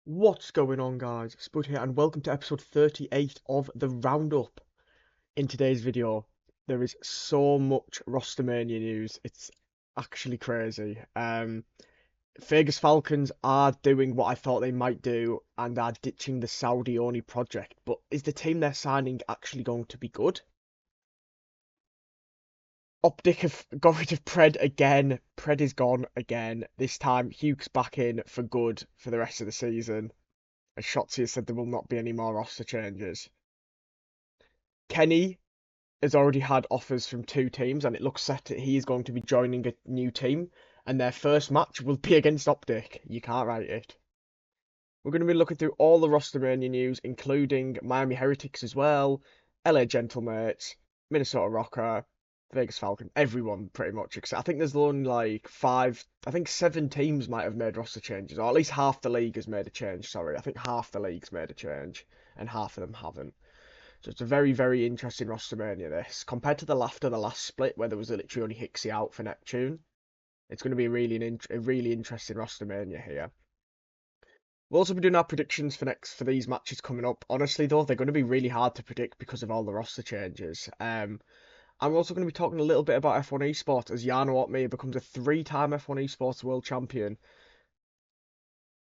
What's going on, guys? Spud here, and welcome to episode 38 of the Roundup. In today's video, there is so much ROSTERMANIA news, it's actually crazy. Vegas Falcons are doing what I thought they might do and are ditching the Saudi-only project, but is the team they're signing actually going to be good? OpTic have got rid of PRED again. PRED is gone again. This time, Huke's back in for good for the rest of the season. As Shotzi has said, there will not be any more roster changes. Kenny has already had offers from two teams, and it looks set that he is going to be joining a new team, and their first match will be against OpTic. You can't write it. We're going to be looking through all the ROSTERMANIA news, including Miami Heretics as well, LA Gentlemates, Minnesota Rokkr, Vegas Falcon, everyone pretty much. Except I think there's only like seven teams might have made roster changes, or at least half the league has made a change. Sorry, I think half the league's made a change, and half of them haven't. So it's a very, very interesting ROSTERMANIA this. Compared to the last split, where there was literally only Hixie out for Neptune, it's going to be a really interesting ROSTERMANIA here. We'll also be doing our predictions for these matches coming up. Honestly, though, they're going to be really hard to predict because of all the roster changes. I'm also going to be talking a little bit about F1 Esports as Jarno Opmeer becomes a three-time F1 Esports world champion.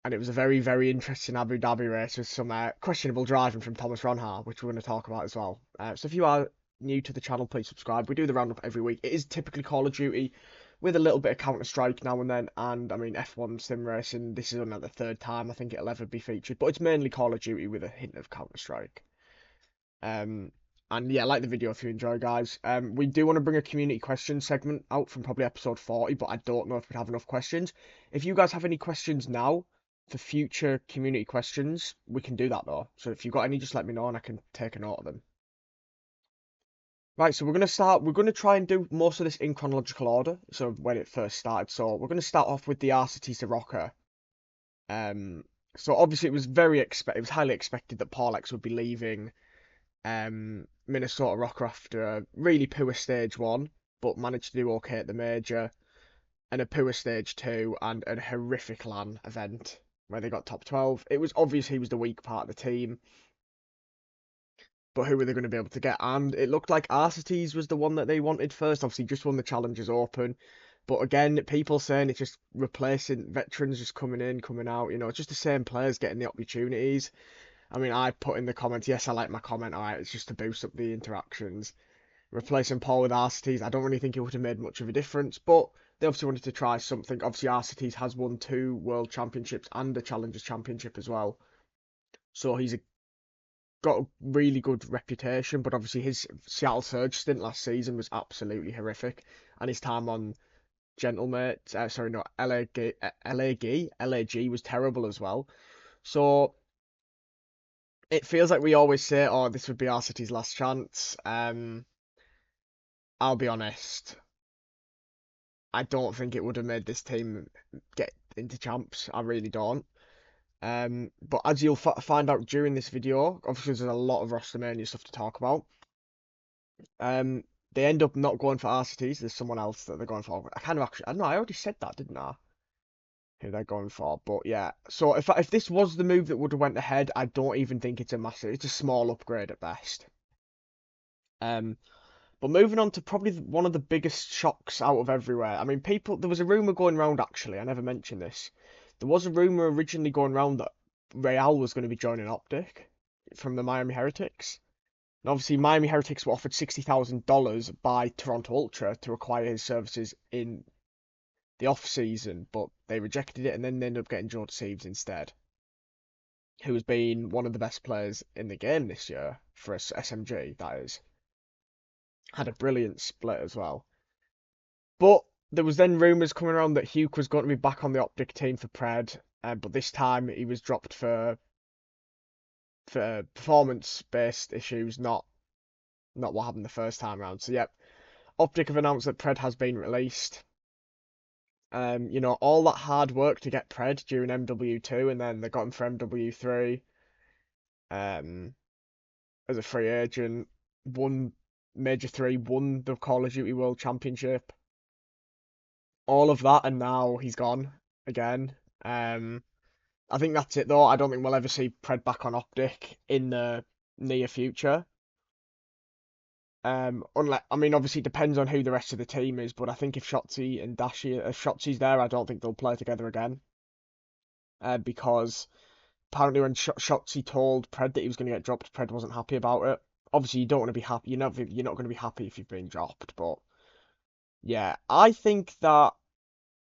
And it was a very, very interesting Abu Dhabi race with some questionable driving from Thomas Ronhaar, which we're going to talk about as well. So if you are new to the channel, please subscribe. We do the roundup every week. It is typically Call of Duty with a little bit of Counter-Strike now and then. And I mean, F1 sim racing, this is only the third time I think it'll ever be featured. But it's mainly Call of Duty with a hint of Counter-Strike. And yeah, like the video if you enjoy, guys. We do want to bring a community question segment out from probably episode 40, but I don't know if we'd have enough questions. If you guys have any questions now for future community questions, we can do that though. So if you've got any, just let me know and I can take a note of them. Right, so we're going to try and do most of this in chronological order, so when it first started. So we're going to start off with the Arcitys to Rokkr. So obviously it was highly expected that Paulex would be leaving Minnesota Rokkr after a really poor stage 1, but managed to do okay at the major, and a poor stage 2, and a horrific LAN event where they got top 12. It was obvious he was the weak part of the team, but who were they going to be able to get? And it looked like Arcitys was the one that they wanted first. Obviously, just won the Challengers Open. But again, people saying it's just replacing veterans, just coming in, coming out. You know, it's just the same players getting the opportunities. I mean, I put in the comments, yes, I like my comment, alright, it's just to boost up the interactions. Replacing Paul with Arcitys, I don't really think it would have made much of a difference, but they obviously wanted to try something. Obviously, Arcitys has won 2 World Championships and a Challengers Championship as well. So he's got a really good reputation, but obviously his Seattle Surge stint last season was absolutely horrific. And his time on LAG was terrible as well. So it feels like we always say, oh, this would be Arcitys' last chance. I'll be honest, I don't think it would have made this team get into champs. I really don't. But as you'll find out during this video, obviously there's a lot of ROSTERMANIA stuff to talk about. They end up not going for Arcitys. There's someone else that they're going for. I don't know. I already said that, didn't I? Who they're going for, but yeah. So if this was the move that would have went ahead, I don't even think it's a massive. It's a small upgrade at best. But moving on to probably one of the biggest shocks out of everywhere. I mean, there was a rumor going around actually. I never mentioned this. There was a rumor originally going around that Real was going to be joining OpTic from the Miami Heretics. And obviously, Miami Heretics were offered $60,000 by Toronto Ultra to acquire his services in the off season, but they rejected it, and then they ended up getting George Seeves instead, who has been one of the best players in the game this year for SMG. That is, had a brilliant split as well. But there was then rumours coming around that Huke was going to be back on the OpTic team for PRED, but this time he was dropped for performance-based issues, not what happened the first time around. So yep, OpTic have announced that PRED has been released. You know, all that hard work to get PRED during MW2, and then they got him for MW3 as a free agent, won Major 3, won the Call of Duty World Championship. All of that, and now he's gone again. I think that's it though. I don't think we'll ever see PRED back on OpTic in the near future. Unless, I mean, obviously it depends on who the rest of the team is, but I think if Shotzzy and Dashi, if Shotzi's there, I don't think they'll play together again. Because apparently when Shotzzy told PRED that he was going to get dropped, PRED wasn't happy about it. Obviously, you don't want to be happy. You're not going to be happy if you've been dropped. But yeah, I think that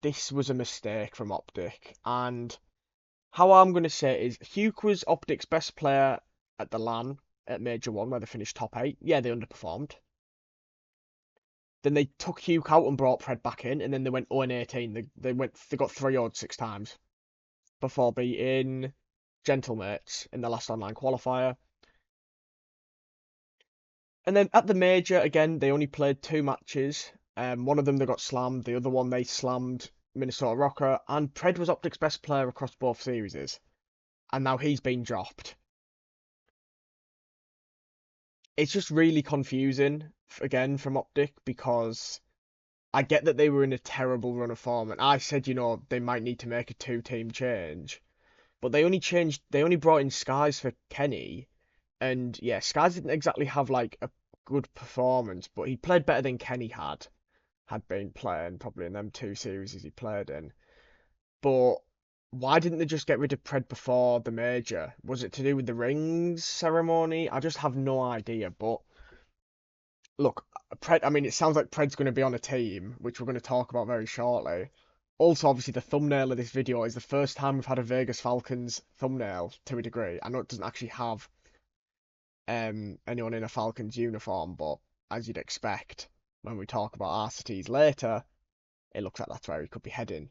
this was a mistake from OpTic. And how I'm going to say it is, Huke was OpTic's best player at the LAN at Major 1, where they finished top 8. Yeah, they underperformed. Then they took Huke out and brought PRED back in, and then they went 0-18. They got 3-0 6 times before beating Gentlemates in the last online qualifier. And then at the major, again, they only played 2 matches. One of them they got slammed, the other one they slammed Minnesota Rokkr, and PRED was OpTic's best player across both series. And now he's been dropped. It's just really confusing, again, from OpTic, because I get that they were in a terrible run of form, and I said, they might need to make a 2-team change. But they only brought in Skies for Kenny, and yeah, Skies didn't exactly have like a good performance, but he played better than Kenny had been playing probably in them 2 series he played in. But why didn't they just get rid of PRED before the major? Was it to do with the rings ceremony? I just have no idea. But look, PRED, I mean, it sounds like PRED's going to be on a team, which we're going to talk about very shortly. Also, obviously, the thumbnail of this video is the first time we've had a Vegas Falcons thumbnail to a degree. I know it doesn't actually have anyone in a Falcons uniform, but as you'd expect, when we talk about Arcitys later, it looks like that's where he could be heading.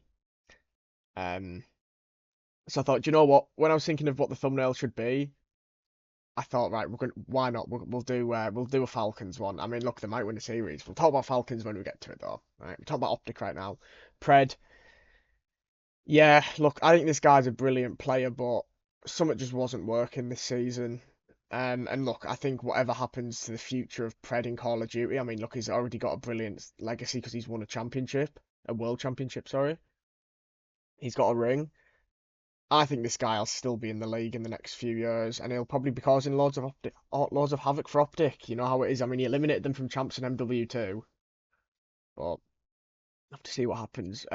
So I thought, you know what? When I was thinking of what the thumbnail should be, I thought, right, why not? We'll do a Falcons one. I mean, look, they might win a series. We'll talk about Falcons when we get to it, though. Right, we're talking about OpTic right now. PRED. Yeah, look, I think this guy's a brilliant player, but something just wasn't working this season. And look, I think whatever happens to the future of PRED in Call of Duty, I mean, look, he's already got a brilliant legacy because he's won a world championship, sorry. He's got a ring. I think this guy will still be in the league in the next few years, and he'll probably be causing loads of havoc for OpTic. You know how it is. I mean, he eliminated them from champs in MW2, but have to see what happens.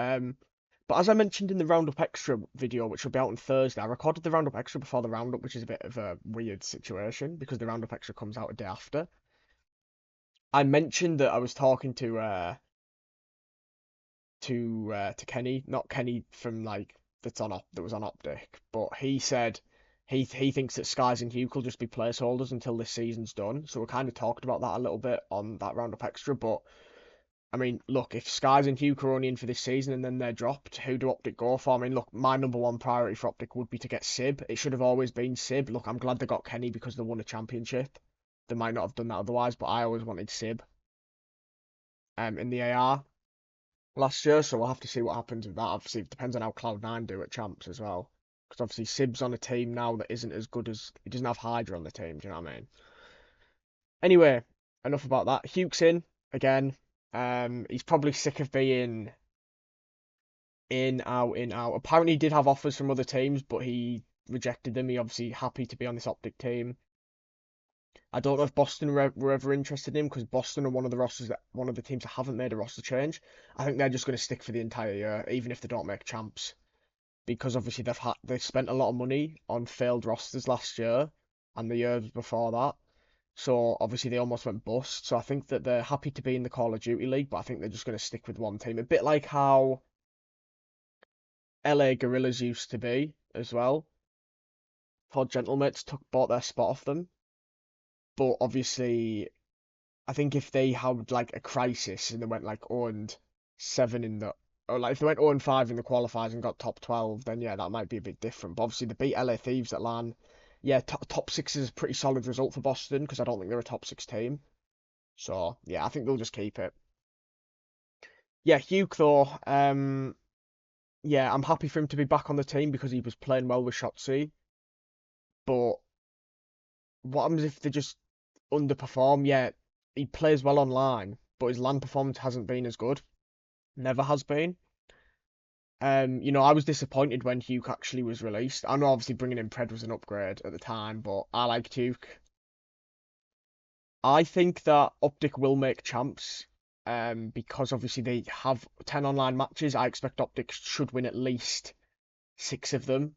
But as I mentioned in the Roundup Extra video, which will be out on Thursday, I recorded the Roundup Extra before the Roundup, which is a bit of a weird situation because the Roundup Extra comes out a day after. I mentioned that I was talking to Kenny, not Kenny from like that was on OpTic, but he said he thinks that Skies and Huke will just be placeholders until this season's done. So we kind of talked about that a little bit on that Roundup Extra, but I mean, look, if Skies and Huke are only in for this season and then they're dropped, who do OpTic go for? I mean, look, my number 1 priority for OpTic would be to get Sib. It should have always been Sib. Look, I'm glad they got Kenny because they won a championship. They might not have done that otherwise, but I always wanted Sib in the AR last year, so we'll have to see what happens with that. Obviously, it depends on how Cloud9 do at champs as well. Because obviously, Sib's on a team now that isn't as good as... He doesn't have Hydra on the team, do you know what I mean? Anyway, enough about that. Huke's in, again. He's probably sick of being in, out, in, out. Apparently, he did have offers from other teams, but he rejected them. He obviously happy to be on this OpTic team. I don't know if Boston were ever interested in him because Boston are one of the teams that haven't made a roster change. I think they're just going to stick for the entire year, even if they don't make champs, because obviously they've spent a lot of money on failed rosters last year and the years before that. So obviously they almost went bust. So I think that they're happy to be in the Call of Duty League, but I think they're just going to stick with one team. A bit like how LA Gorillas used to be as well. Todd Gentlemates bought their spot off them. But obviously, I think if they had like a crisis and they went like 0-7 or like if they went 0-5 in the qualifiers and got top 12, then yeah, that might be a bit different. But obviously, they beat LA Thieves at LAN. Yeah, top 6 is a pretty solid result for Boston because I don't think they're a top 6 team. So yeah, I think they'll just keep it. Yeah, Huke though, yeah, I'm happy for him to be back on the team because he was playing well with Shotzzy. But what happens if they just underperform? Yeah, he plays well online, but his LAN performance hasn't been as good. Never has been. You know, I was disappointed when Huke actually was released. I know obviously bringing in PRED was an upgrade at the time, but I liked Huke. I think that OpTic will make champs, because obviously they have 10 online matches. I expect OpTic should win at least 6 of them.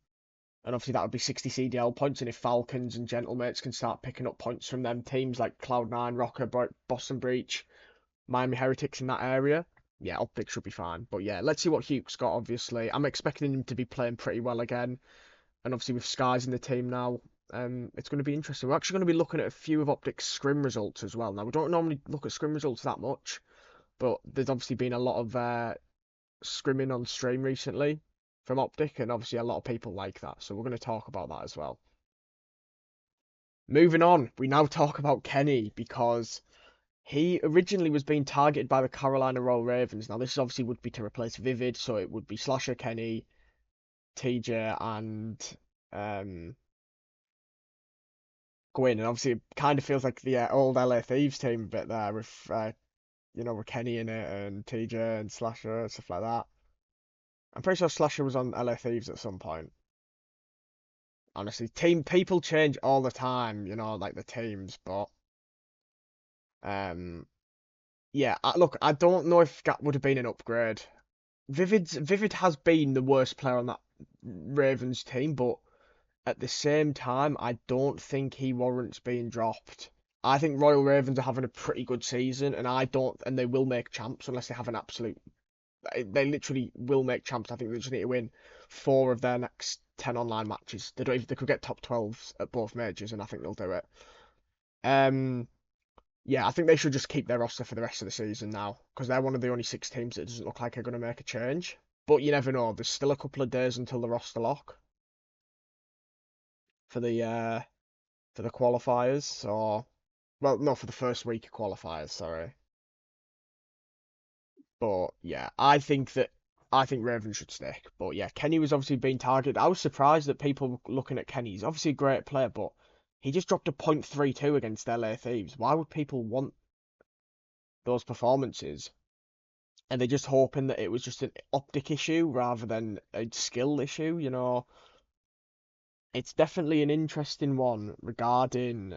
And obviously that would be 60 CDL points. And if Falcons and Gentlemates can start picking up points from them teams like Cloud9, Rokkr, Boston Breach, Miami Heretics in that area, yeah, OpTic should be fine. But yeah, let's see what Huke's got, obviously. I'm expecting him to be playing pretty well again. And obviously with Skies in the team now, it's going to be interesting. We're actually going to be looking at a few of OpTic's scrim results as well. Now, we don't normally look at scrim results that much, but there's obviously been a lot of scrimming on stream recently from OpTic, and obviously a lot of people like that. So we're going to talk about that as well. Moving on, we now talk about Kenny because he originally was being targeted by the Carolina Royal Ravens. Now, this obviously would be to replace Vivid, so it would be Slasher, Kenny, TJ, and Gwyn. And obviously, it kind of feels like the old LA Thieves team a bit there with, you know, with Kenny in it and TJ and Slasher and stuff like that. I'm pretty sure Slasher was on LA Thieves at some point. Honestly, team people change all the time, you know, like the teams, but um, yeah. Look, I don't know if that would have been an upgrade. Vivid has been the worst player on that Ravens team, but at the same time, I don't think he warrants being dropped. I think Royal Ravens are having a pretty good season, and they will make champs unless they have an absolute. They literally will make champs. I think they just need to win 4 of their next 10 online matches. They could get top 12s at both majors, and I think they'll do it. Yeah, I think they should just keep their roster for the rest of the season now, because they're one of the only 6 teams that doesn't look like they're going to make a change. But you never know. There's still a couple of days until the roster lock for the qualifiers. So, well, no, for the first week of qualifiers. Sorry. But yeah, I think Raven should stick. But yeah, Kenny was obviously being targeted. I was surprised that people were looking at Kenny. He's obviously a great player, but he just dropped a .32 against LA Thieves. Why would people want those performances? And they're just hoping that it was just an OpTic issue rather than a skill issue, you know. It's definitely an interesting one regarding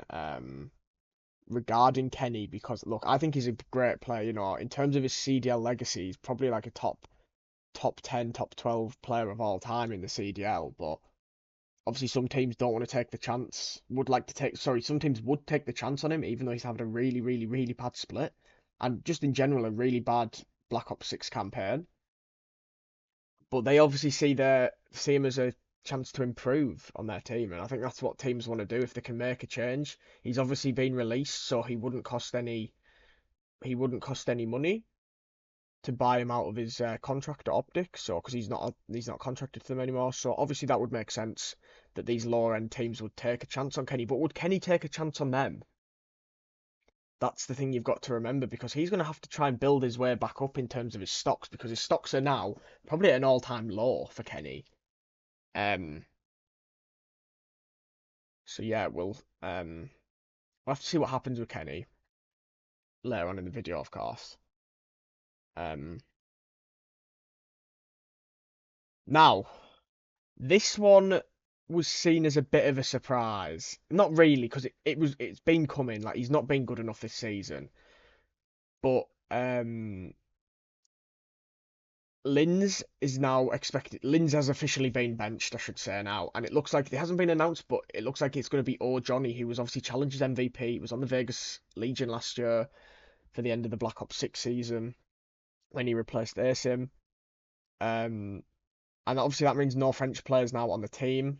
Kenny, because look, I think he's a great player, you know, in terms of his CDL legacy, he's probably like a top 10, top 12 player of all time in the CDL, but obviously some teams don't want to take the chance, some teams would take the chance on him, even though he's having a really, really, really bad split, and just in general, a really bad Black Ops 6 campaign. But they obviously see him as a chance to improve on their team, and I think that's what teams want to do if they can make a change. He's obviously been released, so he wouldn't cost any money to buy him out of his contract at OpTic, so because he's not contracted to them anymore. So obviously that would make sense that these lower end teams would take a chance on Kenny. But would Kenny take a chance on them? That's the thing you've got to remember, because he's going to have to try and build his way back up in terms of his stocks, because his stocks are now probably at an all-time low for Kenny. Um. So yeah, we'll have to see what happens with Kenny later on in the video, of course. Um. Now, this one was seen as a bit of a surprise. Not really, because it's been coming. Like, he's not been good enough this season. But Lynz is now expected. Lynz has officially been benched, I should say now, and it looks like it hasn't been announced, but it looks like it's going to be oJohnny, who was obviously challenged MVP. He was on the Vegas Legion last year for the end of the Black Ops 6 season when he replaced Asim. And obviously that means no French players now on the team.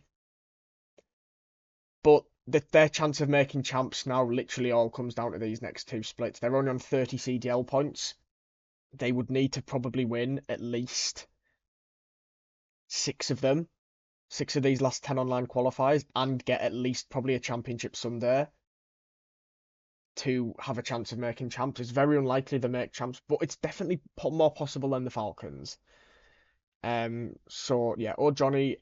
But their chance of making champs now literally all comes down to these next 2 splits. They're only on 30 CDL points. They would need to probably win at least 6 of them, 6 of these last 10 online qualifiers, and get at least probably a championship someday to have a chance of making champs. It's very unlikely they make champs, but it's definitely more possible than the Falcons. So yeah, oJohnny,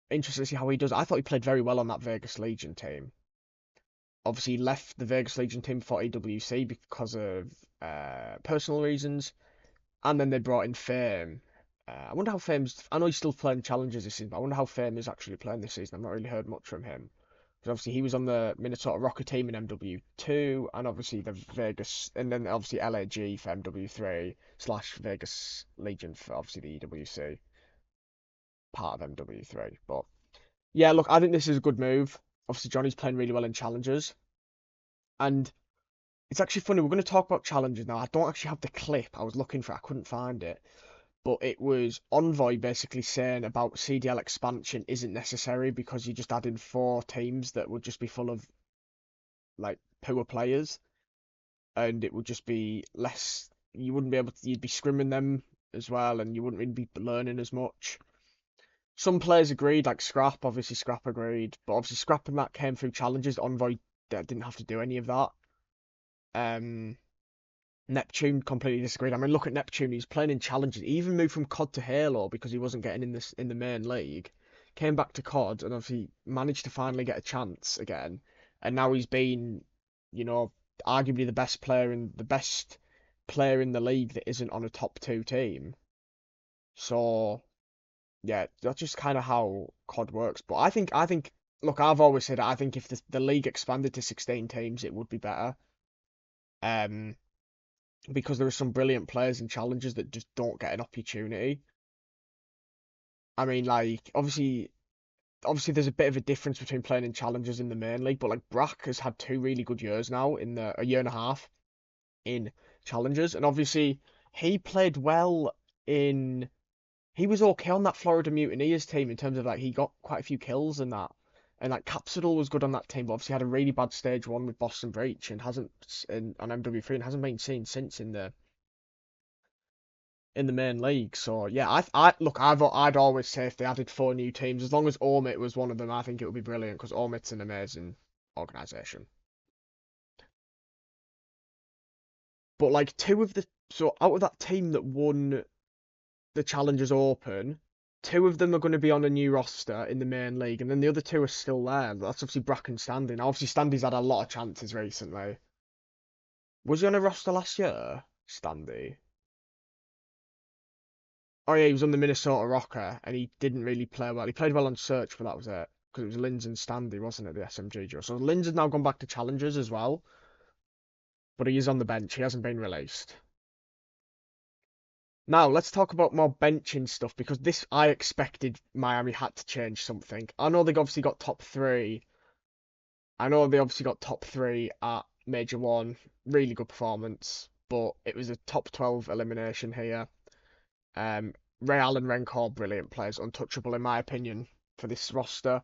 interested to see how he does. I thought he played very well on that Vegas Legion team. Obviously, he left the Vegas Legion team for AWC because of personal reasons, and then they brought in Fame, I wonder how Fame's. I know he's still playing challenges this season, but I wonder how Fame is actually playing this season. I've not really heard much from him. Because obviously he was on the Minnesota Rokkr team in MW2, and obviously the Vegas, and then obviously LAG for MW3 / Vegas Legion for obviously the EWC part of MW3. But yeah, look, I think this is a good move. Obviously Johnny's playing really well in challenges, and it's actually funny. We're going to talk about challenges now. I don't actually have the clip. I was looking for it. I couldn't find it. But it was Envoy basically saying about CDL expansion isn't necessary because you just add in 4 teams that would just be full of like poor players, and it would just be less. You wouldn't be able to. You'd be scrimming them as well, and you wouldn't really be learning as much. Some players agreed, like Scrap. Obviously, Scrap agreed, but obviously Scrap and that came through challenges. Envoy didn't have to do any of that. Neptune completely disagreed. I mean, look at Neptune. He's playing in challenges. He even moved from COD to Halo because he wasn't getting in the main league. Came back to COD and obviously managed to finally get a chance again. And now he's been, you know, arguably the best player in the league that isn't on a top 2 team. So yeah, that's just kind of how COD works. But I think, look, I've always said I think if the league expanded to 16 teams, it would be better. Um, because there are some brilliant players and challenges that just don't get an opportunity. I mean, like obviously there's a bit of a difference between playing in challenges in the main league, but like Brack has had 2 really good years now in a year and a half in challenges, and obviously he played well in. He was okay on that Florida Mutineers team in terms of like he got quite a few kills and that. And like Capsidal was good on that team, but obviously had a really bad stage 1 with Boston Breach and hasn't on MW3 and hasn't been seen since in the main league. So yeah, I look, I'd always say if they added 4 new teams, as long as Ormit was one of them, I think it would be brilliant because Ormit's an amazing organization. But like so out of that team that won the Challengers Open, 2 of them are going to be on a new roster in the main league, and then the other 2 are still there. That's obviously Brack and Standy. Now, obviously Standy's had a lot of chances recently. Was he on a roster last year, Standy? Oh yeah, he was on the Minnesota Rokkr, and he didn't really play well. He played well on Search, but that was it. Because it was Lynz and Standy, wasn't it, the SMG duo? So Lynz has now gone back to Challengers as well, but he is on the bench. He hasn't been released. Now, let's talk about more benching stuff, because this, I expected Miami had to change something. I know they obviously got top 3. I know they obviously got top 3 at Major 1. Really good performance, but it was a top 12 elimination here. Real and Rencor, brilliant players, untouchable in my opinion for this roster.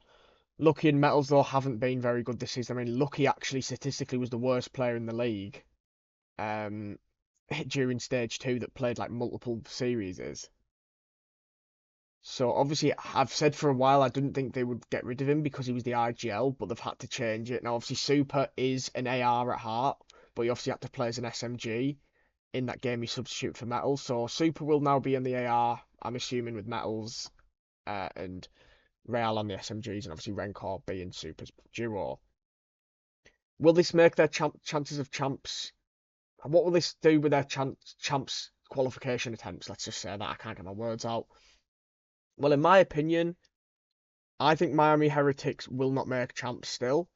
Lucky and Metals though haven't been very good this season. I mean, Lucky actually statistically was the worst player in the league um, during stage 2 that played like multiple series. So obviously, I've said for a while I didn't think they would get rid of him because he was the IGL, but they've had to change it. Now, obviously, Super is an AR at heart, but he obviously had to play as an SMG. In that game, he substituted for Metals. So Super will now be in the AR, I'm assuming, with Metals and Real on the SMGs, and obviously Rencor being Super's duo. Will this make their chances of champs? What will this do with their champs qualification attempts? Let's just say that. I can't get my words out. Well, in my opinion, I think Miami Heretics will not make champs still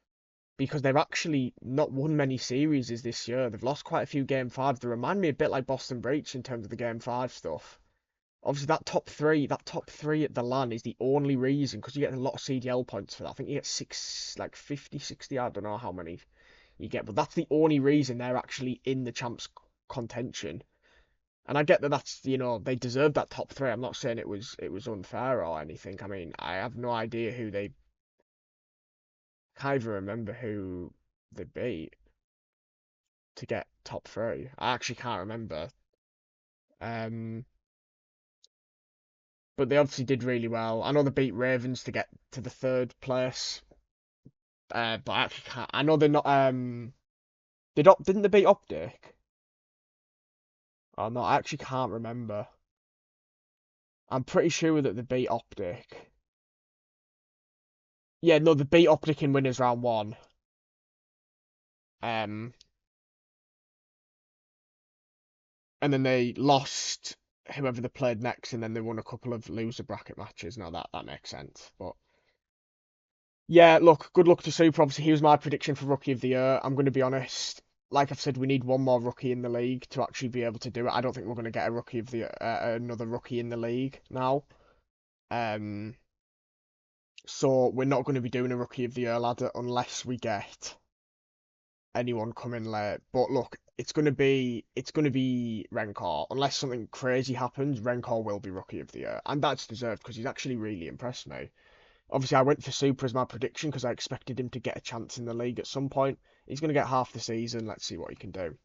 because they've actually not won many series this year. They've lost quite a few Game 5s. They remind me a bit like Boston Breach in terms of the Game 5 stuff. Obviously, that top three at the LAN is the only reason, because you get a lot of CDL points for that. I think you get 50, 60, I don't know how many you get, but that's the only reason they're actually in the champs contention. And I get that that's, they deserve that top 3. I'm not saying it was unfair or anything. I mean, I have no idea who they, can't even remember who they beat to get top 3. I actually can't remember. Um, but they obviously did really well. I know they beat Ravens to get to the 3rd place. But I actually can't. I know they're not. Didn't they beat OpTic? Oh no, I actually can't remember. I'm pretty sure that they beat OpTic. Yeah, no, they beat OpTic in winners round 1. Um, and then they lost whoever they played next, and then they won a couple of loser bracket matches. Now that makes sense. But yeah, look, good luck to Super. Obviously, he was my prediction for Rookie of the Year. I'm going to be honest. Like I've said, we need one more rookie in the league to actually be able to do it. I don't think we're going to get a rookie of the another rookie in the league now. So we're not going to be doing a Rookie of the Year ladder unless we get anyone coming late. But look, it's going to be Renkor. Unless something crazy happens, Renkor will be Rookie of the Year, and that's deserved because he's actually really impressed me. Obviously, I went for Super as my prediction because I expected him to get a chance in the league at some point. He's going to get half the season. Let's see what he can do.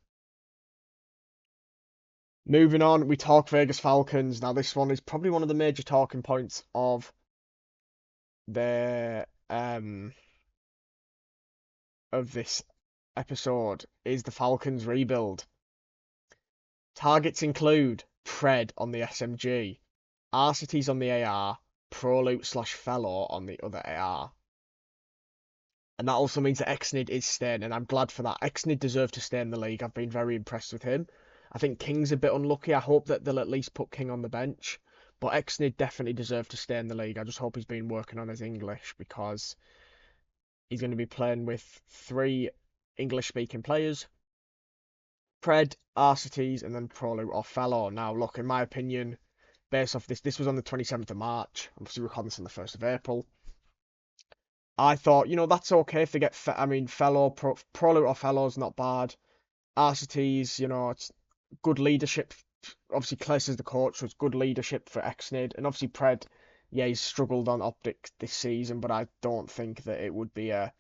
Moving on, we talk Vegas Falcons. Now, this one is probably one of the major talking points of the of this episode is the Falcons rebuild. Targets include PRED on the SMG, Arcitys on the AR, ProLoot/Felo on the other AR. And that also means that Xnid is staying, and I'm glad for that. Xnid deserved to stay in the league. I've been very impressed with him. I think King's a bit unlucky. I hope that they'll at least put King on the bench. But Xnid definitely deserved to stay in the league. I just hope he's been working on his English because he's going to be playing with 3 English-speaking players. PRED, Arcitys, and then ProLoot or Felo. Now, look, in my opinion, based off this was on the 27th of March. Obviously, recording this on the 1st of April. I thought, that's okay if they get, Felo, ProLoot or Felo's not bad. Arcitys, it's good leadership. Obviously, Kless is the coach, so it's good leadership for Xnid. And obviously, PRED, yeah, he's struggled on OpTic this season, but I don't think that it would be a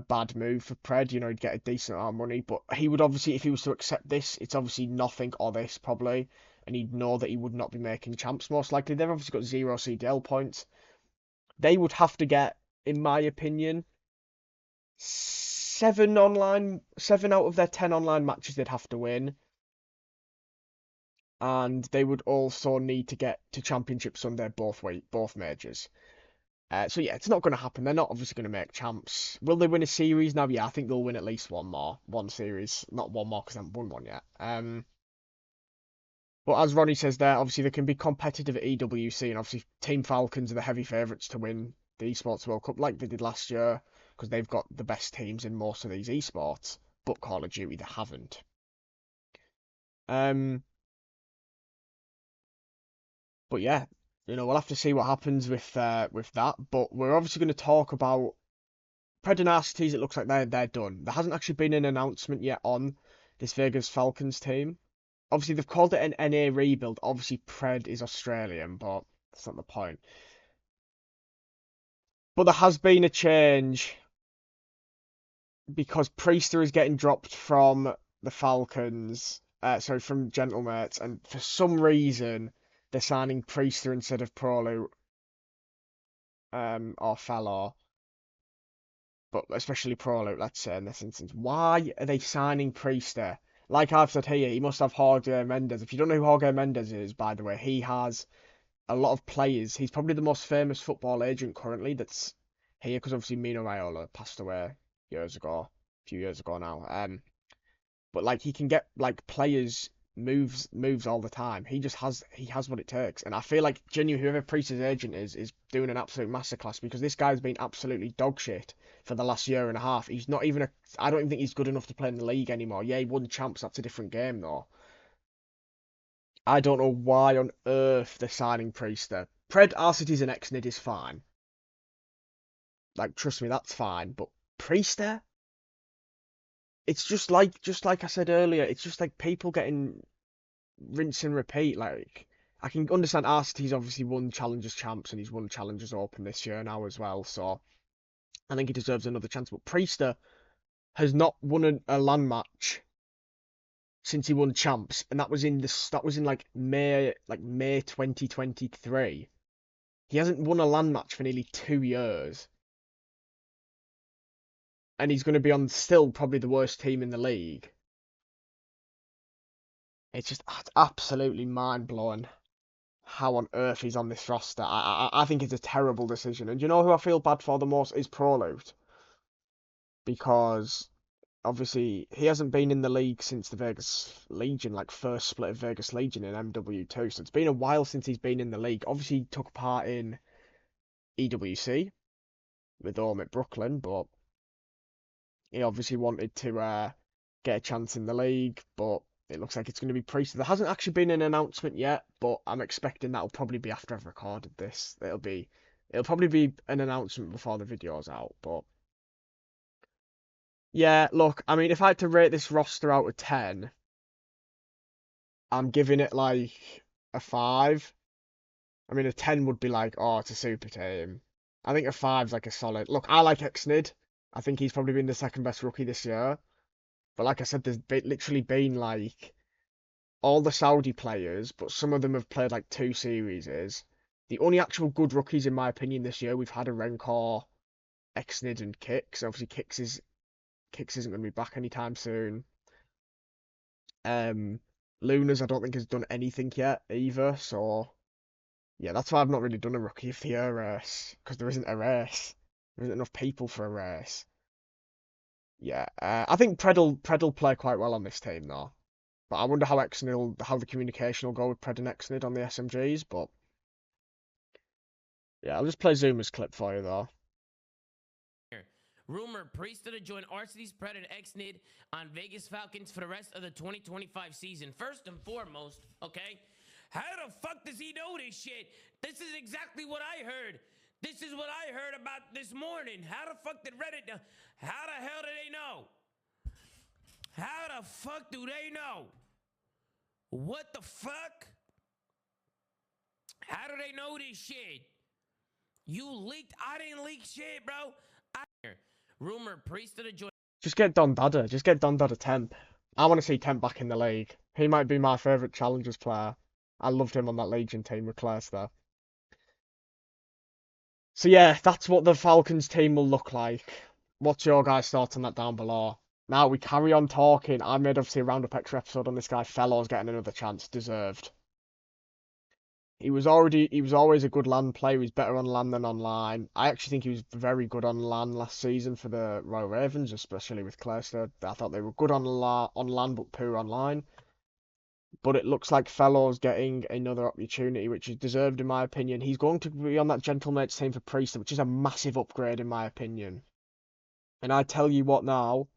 bad move for PRED. He'd get a decent amount of money, but he would obviously, if he was to accept this, it's obviously nothing or this probably, and he'd know that he would not be making champs most likely. They've obviously got 0 CDL points. They would have to get, in my opinion, 7 out of their 10 online matches they'd have to win. And they would also need to get to Championship Sunday both majors. So yeah, it's not going to happen. They're not obviously going to make champs. Will they win a series now? Yeah, I think they'll win at least one series, not one more because they haven't won one yet. But as Ronnie says there, obviously they can be competitive at EWC, and obviously Team Falcons are the heavy favourites to win the Esports World Cup like they did last year because they've got the best teams in most of these esports. But Call of Duty they haven't. But yeah, we'll have to see what happens with that. But we're obviously going to talk about PRED and Arcitys. It looks like they're done. There hasn't actually been an announcement yet on this Vegas Falcons team. Obviously, they've called it an NA rebuild. Obviously, PRED is Australian, but that's not the point. But there has been a change because Priestahh is getting dropped from the Falcons. From Gentlemates, and for some reason they're signing Priestahh instead of ProLoot or Felo. But especially ProLoot, let's say in this instance. Why are they signing Priestahh? Like I've said here, he must have Jorge Mendes. If you don't know who Jorge Mendes is, by the way, he has a lot of players. He's probably the most famous football agent currently that's here because obviously Mino Raiola passed away a few years ago now. But like he can get like players moves all the time. He has what it takes, and I feel like genuinely whoever Priesth's agent is doing an absolute masterclass because this guy's been absolutely dog shit for the last year and a half. He's not even I don't even think he's good enough to play in the league anymore. Yeah, he won champs. That's a different game though. I don't know why on earth they're signing Priestahh. PRED, Arcitys, and Xnid is fine. Like trust me, that's fine. But Priestahh? It's just like I said earlier, it's just like people getting rinse and repeat. Like I can understand Arcitys obviously won Challengers Champs and he's won Challengers Open this year now as well, so I think he deserves another chance. But Priestahh has not won a LAN match since he won Champs, and that was in like May 2023. He hasn't won a LAN match for nearly 2 years. And he's going to be on still probably the worst team in the league. It's just absolutely mind-blowing how on earth he's on this roster. I think it's a terrible decision. And you know who I feel bad for the most is ProLoot. Because obviously he hasn't been in the league since the Vegas Legion, like first split of Vegas Legion in MW2. So it's been a while since he's been in the league. Obviously, he took part in EWC with at Brooklyn, but he obviously wanted to get a chance in the league. But it looks like it's going to be Priestahh. There hasn't actually been an announcement yet, but I'm expecting that'll probably be after I've recorded this. It'll probably be an announcement before the video's out, but. Yeah, look, I mean, if I had to rate this roster out of 10, I'm giving it like a 5. I mean, a 10 would be like, oh, it's a super team. I think a 5's like a solid. Look, I like Xnid. I think he's probably been the second best rookie this year. But like I said, literally been like all the Saudi players, but some of them have played like 2 series. The only actual good rookies, in my opinion, this year we've had a Renkor, Xnid, and Kix. Obviously, Kix isn't going to be back anytime soon. Lunas, I don't think has done anything yet either. So yeah, that's why I've not really done a rookie of the year race, because there isn't a race. There isn't enough people for a race. Yeah, I think PRED will play quite well on this team though. But I wonder how how the communication will go with PRED and Xnid on the SMGs. But yeah, I'll just play Zuma's clip for you though. Rumor Priestahh to join Arcitys, PRED, and Xnid on Vegas Falcons for the rest of the 2025 season. First and foremost, okay, how the fuck does he know this shit? This is exactly what I heard. This is what I heard about this morning. How the fuck did Reddit know? How the hell do they know? How the fuck do they know? What the fuck? How do they know this shit? You leaked? I didn't leak shit, bro. Rumor Priestahh to join. Just get Don Dada. Just get Don Dada Temp. I want to see Temp back in the league. He might be my favourite Challengers player. I loved him on that Legion team with Claire's there. So yeah, that's what the Falcons team will look like. What's your guys' thoughts on that down below? Now we carry on talking. I made obviously a RoundUp extra episode on this guy. Felo's getting another chance. Deserved. He was always a good LAN player. He was better on LAN than online. I actually think he was very good on LAN last season for the Royal Ravens, especially with Claire's. I thought they were good on LAN but poor online. But it looks like Felo's getting another opportunity, which is deserved in my opinion. He's going to be on that Gentlemates team for Priestahh, which is a massive upgrade in my opinion. And I tell you what now,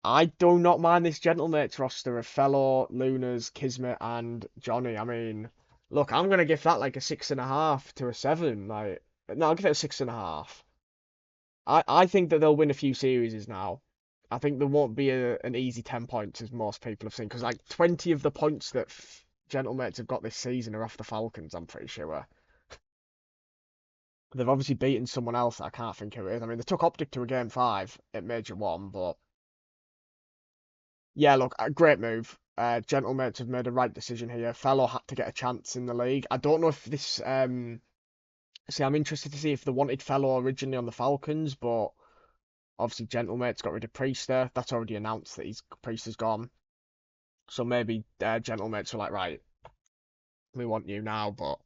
I do not mind this Gentlemates roster of Felo, Lunas, Kismet, and Johnny. I mean, look, I'm gonna give that like a 6.5 to a 7. Like, no, I'll give it a 6.5. I think that they'll win a few series now. I think there won't be an easy 10 points as most people have seen, because like 20 of the points that Gentlemates have got this season are off the Falcons. I'm pretty sure. They've obviously beaten someone else. I can't think who it is. I mean, they took OpTic to a game 5 at Major 1, but yeah, look, a great move. Gentlemates have made a right decision here. Felo had to get a chance in the league. I don't know if this. See, I'm interested to see if they wanted Felo originally on the Falcons, but obviously Gentlemates got rid of Priestahh. That's already announced that Priestah's gone. So maybe Gentlemates were like, right, we want you now. But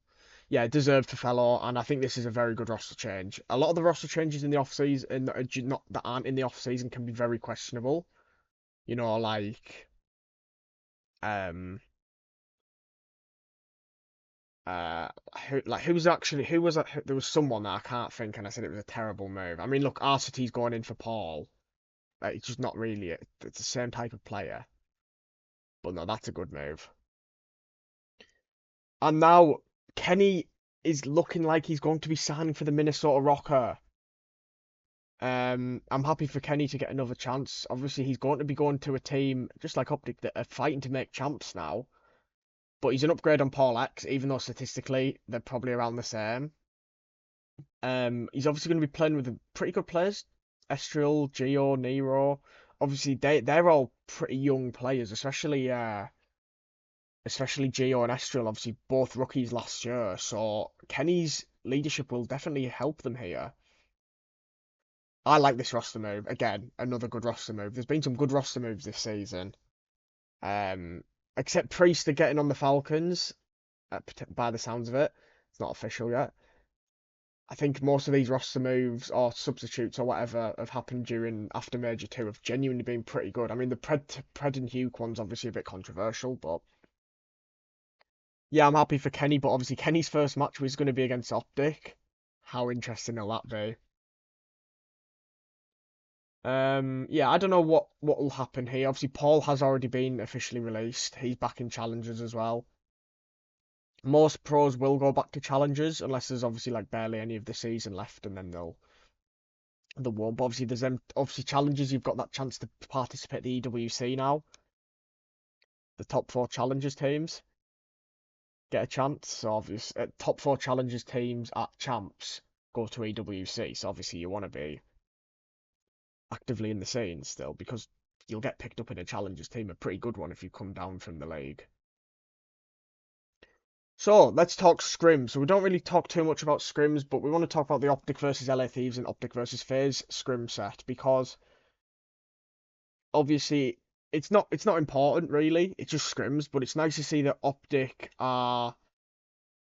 yeah, deserved for Felo, and I think this is a very good roster change. A lot of the roster changes in the off season, that aren't in the off season, can be very questionable. You know, like who was that? There was someone that I can't think, and I said it was a terrible move. I mean, look, Arcitys going in for Paul. It's just not really it. It's the same type of player. But no, that's a good move. And now Kenny is looking like he's going to be signing for the Minnesota Rokkr. I'm happy for Kenny to get another chance. Obviously, he's going to be going to a team just like OpTic that are fighting to make champs now. But he's an upgrade on Paul X, even though statistically they're probably around the same. He's obviously going to be playing with pretty good players. Estriel, Geo, Nero. Obviously, they're all pretty young players, especially Geo and Estriel, obviously both rookies last year. So Kenny's leadership will definitely help them here. I like this roster move. Again, another good roster move. There's been some good roster moves this season. Except Priestahh getting on the Falcons, by the sounds of it. It's not official yet. I think most of these roster moves or substitutes or whatever have happened after Major 2 have genuinely been pretty good. I mean, the Pred and Huke one's obviously a bit controversial, but yeah, I'm happy for Kenny. But obviously, Kenny's first match was going to be against OpTic. How interesting will that be? Yeah, I don't know what will happen here. Obviously, Paul has already been officially released. He's back in challengers as well. Most pros will go back to challengers unless there's obviously like barely any of the season left, and then they'll won't. But obviously, there's them obviously challenges. You've got that chance to participate in the EWC now. The top 4 challengers teams get a chance. So obviously, top 4 challengers teams at champs go to EWC. So obviously, you want to be actively in the scene still because you'll get picked up in a challengers team, a pretty good one if you come down from the league. So let's talk scrims. So we don't really talk too much about scrims, but we want to talk about the OpTic versus LA Thieves and OpTic versus FaZe scrim set because obviously it's not important really. It's just scrims, but it's nice to see that OpTic are,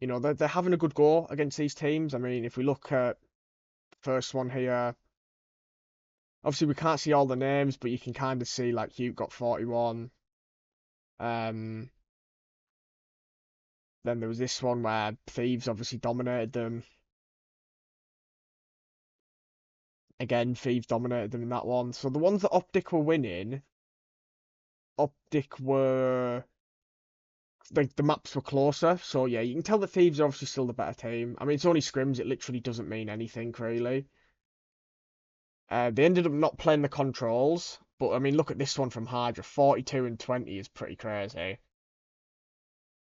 you know, they're having a good go against these teams. I mean, if we look at the first one here, obviously we can't see all the names, but you can kind of see like Huke got 41. Then there was this one where Thieves obviously dominated them. Again, Thieves dominated them in that one. So the ones that OpTic were winning, OpTic were like the maps were closer. So yeah, you can tell the Thieves are obviously still the better team. I mean, it's only scrims; it literally doesn't mean anything really. They ended up not playing the controls, but I mean, look at this one from Hydra. 42 and 20 is pretty crazy.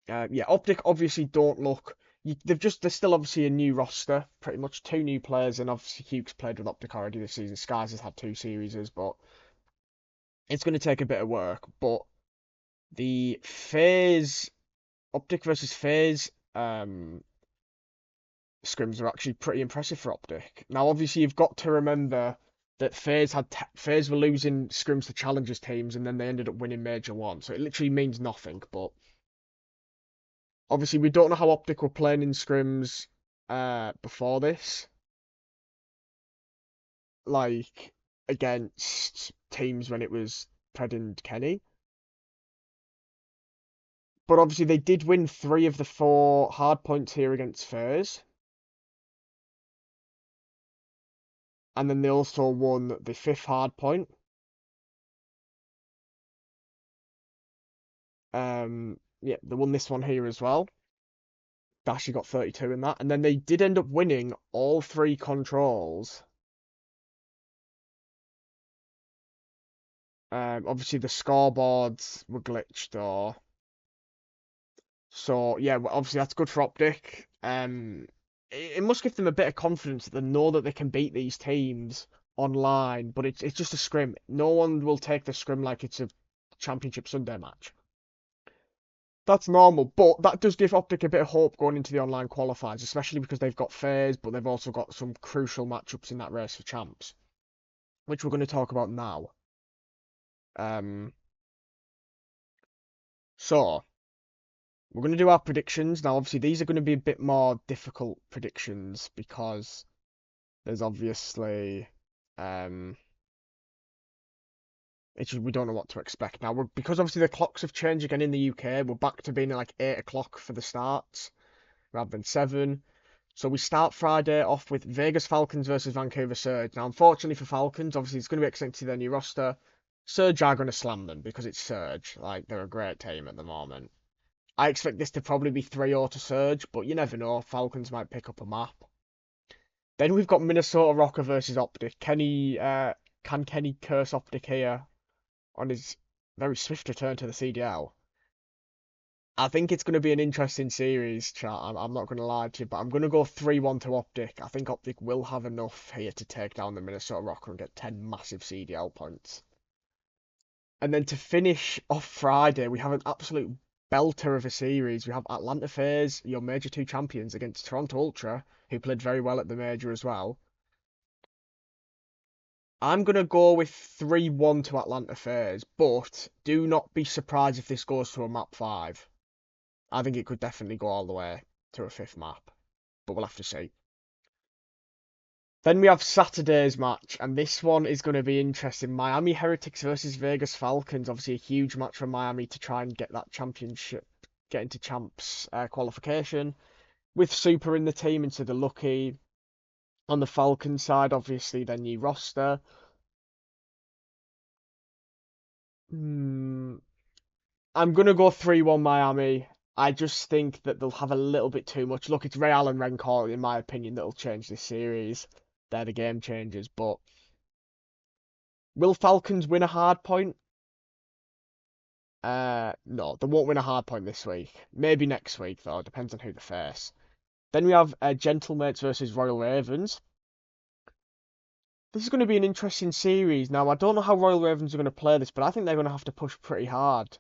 Yeah, OpTic obviously don't look. They're still obviously a new roster, pretty much 2 new players, and obviously Huke's played with OpTic already this season. Skies has had 2 series, but it's going to take a bit of work. But the FaZe OpTic versus FaZe scrims are actually pretty impressive for OpTic. Now, obviously, you've got to remember that FaZe were losing scrims to challengers teams, and then they ended up winning Major 1, so it literally means nothing. But obviously, we don't know how OpTic were playing in scrims before this, like against teams when it was Pred and Kenny. But obviously, they did win 3 of the 4 hard points here against FaZe. And then they also won the 5th hard point. Yeah, they won this one here as well. They actually got 32 in that. And then they did end up winning all 3 controls. Obviously the scoreboards were glitched though. So yeah, obviously that's good for OpTic. It must give them a bit of confidence that they know that they can beat these teams online, but it's just a scrim. No one will take the scrim like it's a Championship Sunday match. That's normal, but that does give OpTic a bit of hope going into the online qualifiers, especially because they've got FaZe, but they've also got some crucial matchups in that race for champs, which we're going to talk about now. So we're going to do our predictions now. Obviously, these are going to be a bit more difficult predictions because there's obviously we don't know what to expect now. Because obviously the clocks have changed again in the UK. We're back to being like 8 o'clock for the starts rather than 7. So we start Friday off with Vegas Falcons versus Vancouver Surge. Now, unfortunately for Falcons, obviously it's going to be extended to their new roster. Surge are going to slam them because it's Surge. Like, they're a great team at the moment. I expect this to probably be 3-0 to Surge, but you never know. Falcons might pick up a map. Then we've got Minnesota Rokkr versus OpTic. Can Kenny curse OpTic here on his very swift return to the CDL? I think it's going to be an interesting series, chat. I'm not going to lie to you, but I'm going to go 3-1 to OpTic. I think OpTic will have enough here to take down the Minnesota Rokkr and get 10 massive CDL points. And then to finish off Friday, we have an absolute belter of a series. We have Atlanta FaZe, your Major 2 champions, against Toronto Ultra, who played very well at the Major as well. I'm going to go with 3-1 to Atlanta FaZe, but do not be surprised if this goes to a map 5. I think it could definitely go all the way to a 5th map, but we'll have to see. Then we have Saturday's match, and this one is going to be interesting. Miami Heretics versus Vegas Falcons. Obviously, a huge match for Miami to try and get that championship, get into champs qualification. With Super in the team instead of Lucky. On the Falcons side, obviously, their new roster. I'm going to go 3-1 Miami. I just think that they'll have a little bit too much. Look, it's Ray Allen Rencor, in my opinion, that'll change this series. They're the game changers, but will Falcons win a hard point? No, they won't win a hard point this week. Maybe next week, though. Depends on who they face. Then we have Gentlemates versus Royal Ravens. This is going to be an interesting series. Now, I don't know how Royal Ravens are going to play this, but I think they're going to have to push pretty hard.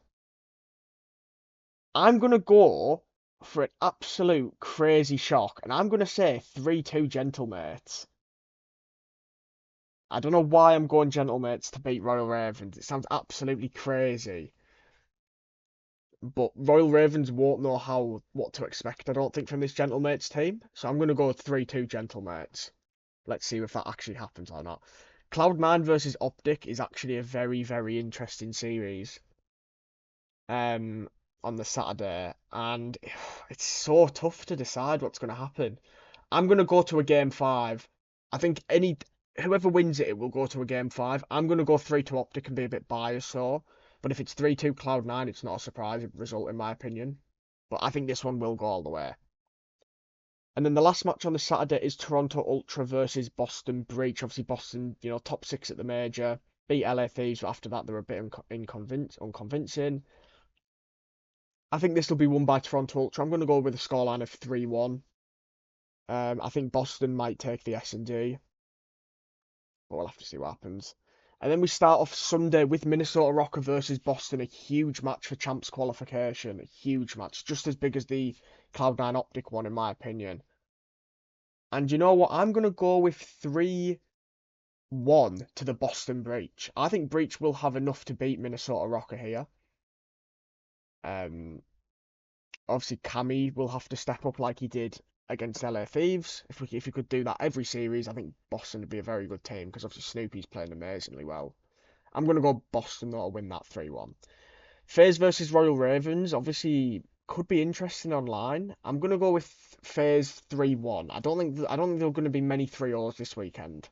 I'm going to go for an absolute crazy shock, and I'm going to say 3-2 Gentlemates. I don't know why I'm going Gentlemates to beat Royal Ravens. It sounds absolutely crazy. But Royal Ravens won't know what to expect, I don't think, from this Gentlemates team. So I'm going to go 3-2 Gentlemates. Let's see if that actually happens or not. Cloud9 versus OpTic is actually a very, very interesting series. On the Saturday, and it's so tough to decide what's going to happen. I'm going to go to a game 5. I think whoever wins it will go to a game 5. I'm going to go 3-2 OpTic and be a bit biased, so. But if it's 3-2 Cloud9, it's not a surprise result in my opinion. But I think this one will go all the way. And then the last match on the Saturday is Toronto Ultra versus Boston Breach. Obviously, Boston, top 6 at the major. Beat LA Thieves, but after that, they were a bit unconvincing. I think this will be won by Toronto Ultra. I'm going to go with a scoreline of 3-1. I think Boston might take the S&D. But we'll have to see what happens. And then we start off Sunday with Minnesota Rokkr versus Boston. A huge match for champs qualification. A huge match. Just as big as the Cloud9 OpTic one, in my opinion. And you know what? I'm going to go with 3-1 to the Boston Breach. I think Breach will have enough to beat Minnesota Rokkr here. Obviously, Cammy will have to step up like he did against LA Thieves. If he could do that every series, I think Boston would be a very good team because obviously Snoopy's playing amazingly well. I'm going to go Boston though to win that 3-1. FaZe versus Royal Ravens, obviously could be interesting online. I'm going to go with FaZe 3-1. I don't think there are going to be many 3-0s this weekend.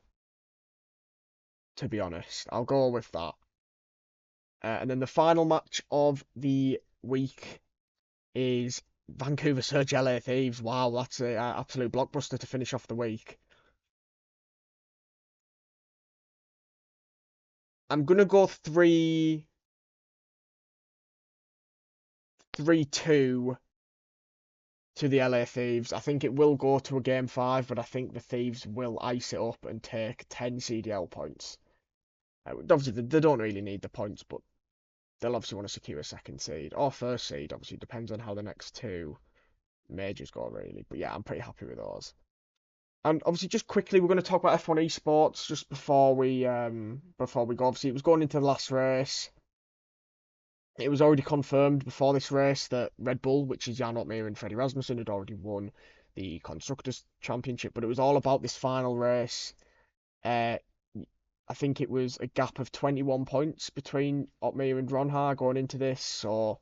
To be honest, I'll go with that. And then the final match of the week is Vancouver Surge LA Thieves. Wow, that's an absolute blockbuster to finish off the week. I'm going to go 3-2 to the LA Thieves. I think it will go to a game 5, but I think the Thieves will ice it up and take 10 CDL points. Obviously, they don't really need the points, but they'll obviously want to secure a second seed or first seed. Obviously, depends on how the next 2 majors go, really. But yeah, I'm pretty happy with those. And obviously, just quickly, we're going to talk about F1 Esports just before we go. Obviously, it was going into the last race. It was already confirmed before this race that Red Bull, which is Jarno Opmeer and Freddie Rasmussen, had already won the Constructors' Championship. But it was all about this final race. I think it was a gap of 21 points between Opmeer and Ronha going into this. So,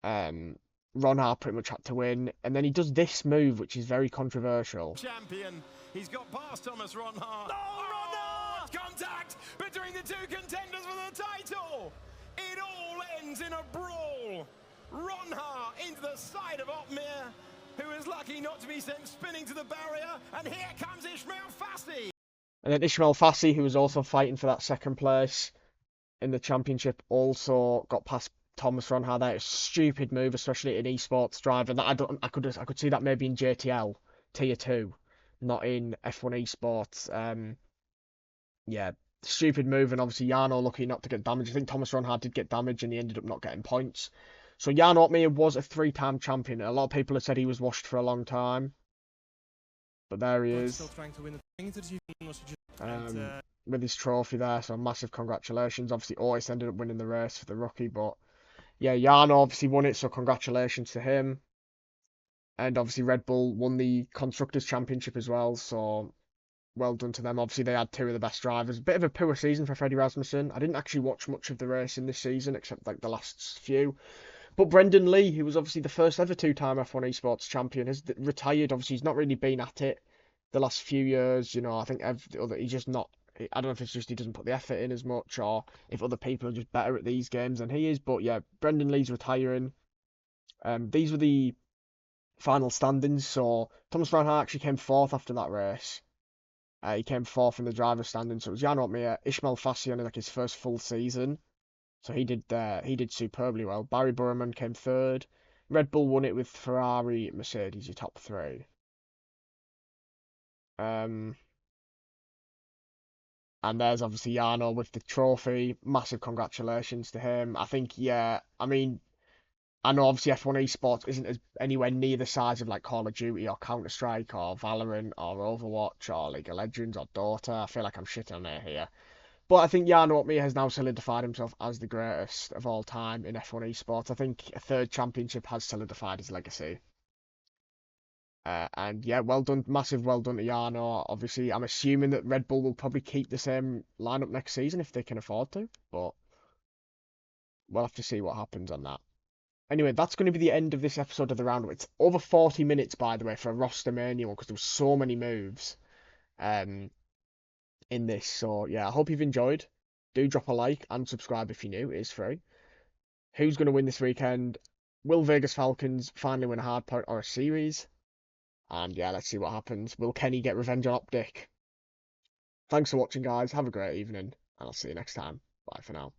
Ronha pretty much had to win, and then he does this move, which is very controversial. Champion, he's got past Thomas Ronha. Oh, Ronha! Contact between the 2 contenders for the title. It all ends in a brawl. Ronha into the side of Opmeer, who is lucky not to be sent spinning to the barrier, and here comes Ismail Fassi. And then Ismail Fassi, who was also fighting for that second place in the championship, also got past Thomas Ronha there. It's a stupid move, especially in esports driver. That I could see that maybe in JTL tier 2, not in F1 Esports. Yeah, stupid move, and obviously Jarno lucky not to get damage. I think Thomas Ronha did get damage, and he ended up not getting points. So Jarno Opmeer was a 3-time champion. A lot of people have said he was washed for a long time, but there he is. Still trying to win With his trophy there, so massive congratulations. Obviously, always ended up winning the race for the rookie, but yeah, Jarno obviously won it, so congratulations to him. And obviously, Red Bull won the Constructors' Championship as well, so well done to them. Obviously, they had two of the best drivers. Bit of a poor season for Freddie Rasmussen. I didn't actually watch much of the racing this season, except like the last few. But Brendan Lee, who was obviously the first ever two-time F1 Esports champion, has retired. Obviously, he's not really been at it the last few years. You know, I think he's just not. I don't know if it's just he doesn't put the effort in as much, or if other people are just better at these games than he is. But yeah, Brendan Lee's retiring. These were the final standings. So Thomas Brownhart actually came fourth after that race. He came fourth in the driver's standings. So it was Jarno Opmeer, Ishmael Fassi on like his first full season. So he did superbly well. Barry Burman came third. Red Bull won it with Ferrari, Mercedes, your top three. And there's obviously Jarno with the trophy. Massive congratulations to him. I think, yeah, I mean, I know obviously F1 Esports isn't anywhere near the size of like Call of Duty or Counter-Strike or Valorant or Overwatch or League of Legends or Dota. I feel like I'm shitting on it here. But I think Jarno Opmeer has now solidified himself as the greatest of all time in F1 Esports. I think a third championship has solidified his legacy. And yeah, well done, massive well done to Jarno. Obviously, I'm assuming that Red Bull will probably keep the same lineup next season if they can afford to, but we'll have to see what happens on that. Anyway, that's going to be the end of this episode of the Roundup. It's over 40 minutes, by the way, for a ROSTERMANIA one, because there were so many moves in this. So, yeah, I hope you've enjoyed. Do drop a like and subscribe if you're new. It is free. Who's going to win this weekend? Will Vegas Falcons finally win a hardpoint or a series? And, yeah, let's see what happens. Will Kenny get revenge on OpTic? Thanks for watching, guys. Have a great evening, and I'll see you next time. Bye for now.